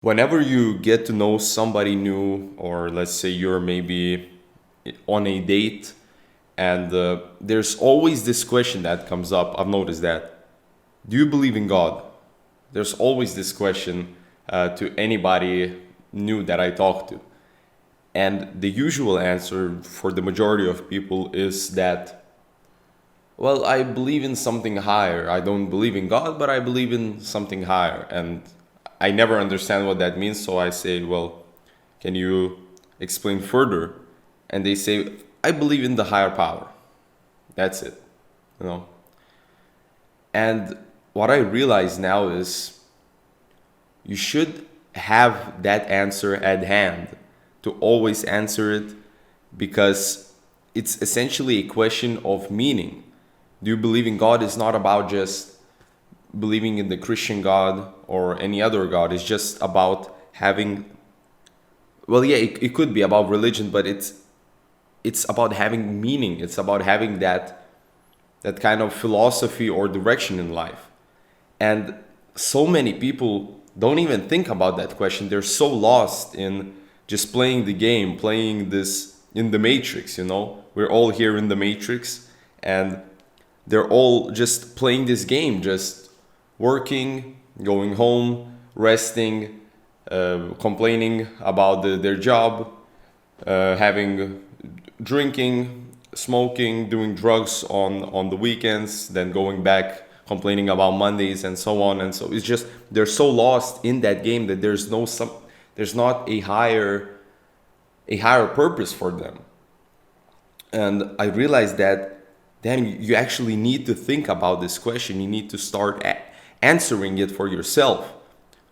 Whenever you get to know somebody new, or let's say you're maybe on a date, and there's always this question that comes up. I've noticed that. Do you believe in God? There's always this question to anybody new that I talk to. And the usual answer for the majority of people is that, well, I believe in something higher. I don't believe in God, but I believe in something higher. And I never understand what that means. So I say, well, can you explain further? And they say, I believe in the higher power. That's it, you know. And what I realize now is you should have that answer at hand to always answer it, because it's essentially a question of meaning. Do you believe in God is not about just believing in the Christian God or any other God. It's just about having, well, yeah, it could be about religion, but it's about having meaning. It's about having that kind of philosophy or direction in life. And so many people don't even think about that question. They're so lost in just playing the game, playing this in the matrix, you know. We're all here in the matrix, and they're all just playing this game, just working, going home, resting, complaining about their job, having drinking, smoking, doing drugs on the weekends, then going back complaining about Mondays and so on. And so it's just they're so lost in that game that there's not a higher purpose for them. And I realized that then you actually need to think about this question. You need to start answering it for yourself.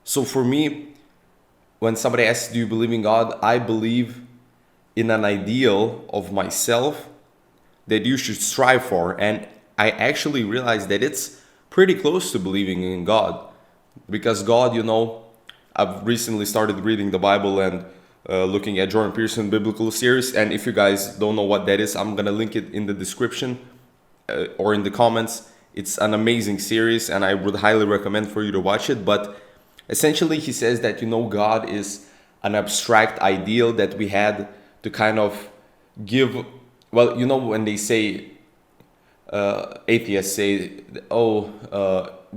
So for me, when somebody asks, do you believe in God? I believe in an ideal of myself that you should strive for. And I actually realized that it's pretty close to believing in God. Because God, you know, I've recently started reading the Bible and looking at Jordan Peterson biblical series. And if you guys don't know what that is, I'm gonna link it in the description or in the comments. It's an amazing series, and I would highly recommend for you to watch it. But essentially, he says that, you know, God is an abstract ideal that we had to kind of give. Well, you know, when they say atheists say, "Oh,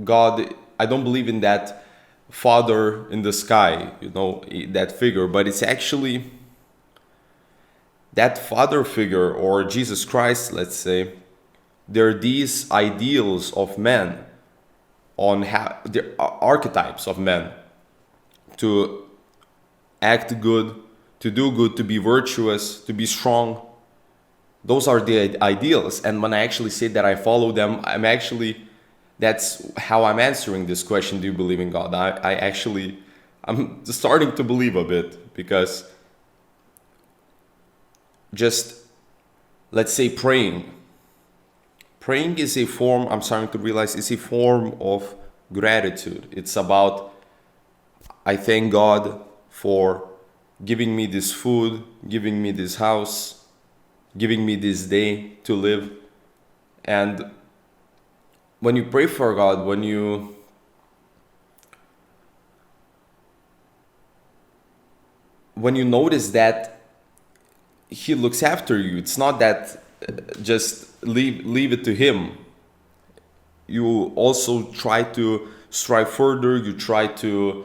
God, I don't believe in that Father in the sky," you know, that figure, but it's actually that Father figure, or Jesus Christ, let's say. There are these ideals of men, on how the archetypes of men, to act good, to do good, to be virtuous, to be strong. Those are the ideals. And when I actually say that I follow them, that's how I'm answering this question, do you believe in God? I'm starting to believe a bit, because just, let's say, praying is a form, I'm starting to realize, it's a form of gratitude. It's about, I thank God for giving me this food, giving me this house, giving me this day to live. And when you pray for God, when you notice that he looks after you, it's not that just leave it to him. You also try to strive further. You try to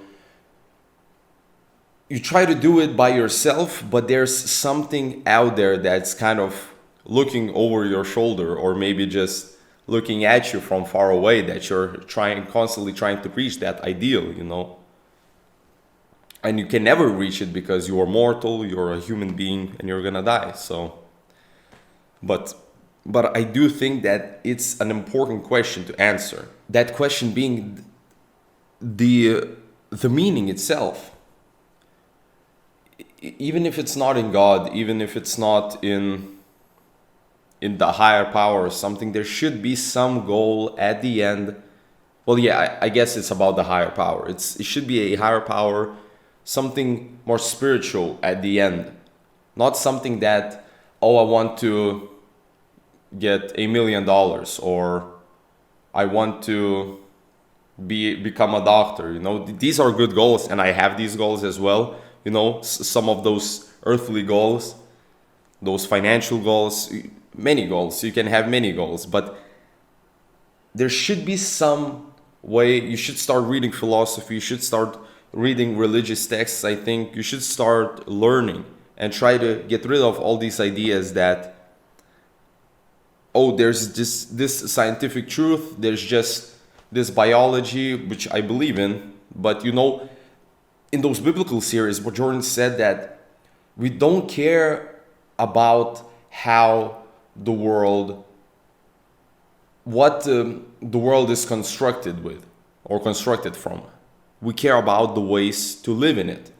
do it by yourself, but there's something out there that's kind of looking over your shoulder, or maybe just looking at you from far away, that you're constantly trying to reach that ideal, you know. And you can never reach it, because you are mortal, you're a human being, and you're gonna die. So but I do think that it's an important question to answer. That question being the the meaning itself. Even if it's not in God, even if it's not in the higher power or something, there should be some goal at the end. Well, yeah, I guess it's about the higher power. It should be a higher power, something more spiritual at the end, not something that, oh, I want to get $1 million, or I want to become a doctor. You know, these are good goals, and I have these goals as well. You know, some of those earthly goals, those financial goals, many goals. You can have many goals, but there should be some way. You should start reading philosophy. You should start reading religious texts. I think you should start learning and try to get rid of all these ideas that, oh, there's this scientific truth, there's just this biology, which I believe in. But you know, in those biblical series, what Jordan said, that we don't care about how the world, what the world is constructed with or constructed from. We care about the ways to live in it.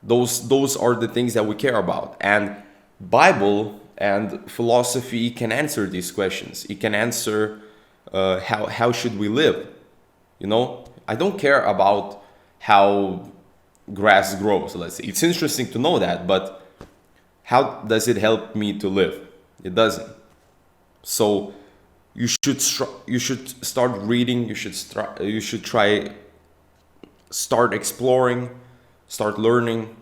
Those are the things that we care about. And Bible and philosophy can answer these questions. It can answer how should we live. You know, I don't care about how grass grows. Let's say it's interesting to know that, but how does it help me to live? It doesn't. So you should start reading. You should try start exploring, start learning,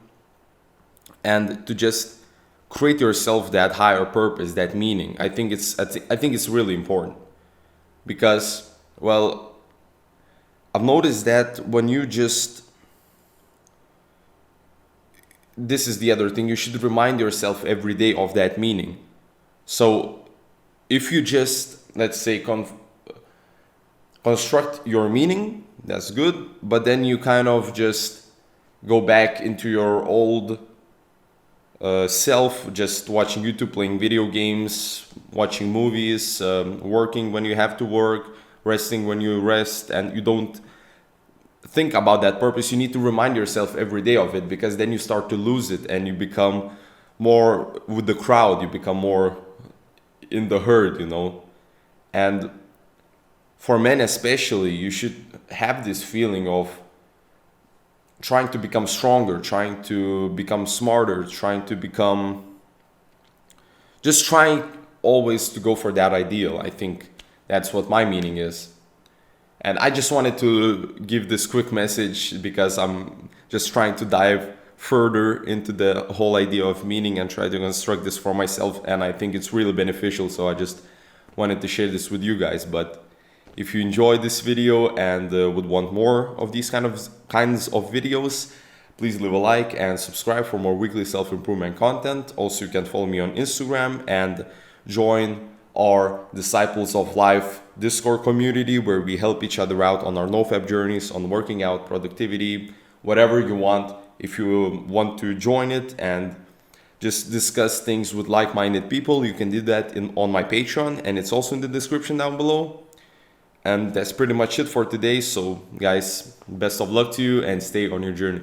and to just create yourself that higher purpose, that meaning. I think it's really important because, well, I've noticed that when you just, this is the other thing, you should remind yourself every day of that meaning. So if you just, let's say, construct your meaning, that's good, but then you kind of just go back into your old self, just watching YouTube, playing video games, watching movies, working when you have to work, resting when you rest, and you don't think about that purpose. You need to remind yourself every day of it, because then you start to lose it and you become more with the crowd, you become more in the herd, you know. And for men especially, you should have this feeling of trying to become stronger, trying to become smarter, trying to become, just trying always to go for that ideal. I think that's what my meaning is. And I just wanted to give this quick message because I'm just trying to dive further into the whole idea of meaning and try to construct this for myself. And I think it's really beneficial. So I just wanted to share this with you guys. But if you enjoyed this video and would want more of these kinds of videos, please leave a like and subscribe for more weekly self-improvement content. Also, you can follow me on Instagram and join our Disciples of Life Discord community, where we help each other out on our NoFap journeys, on working out, productivity, whatever you want. If you want to join it and just discuss things with like-minded people, you can do that on my Patreon, and it's also in the description down below. And that's pretty much it for today. So guys, best of luck to you and stay on your journey.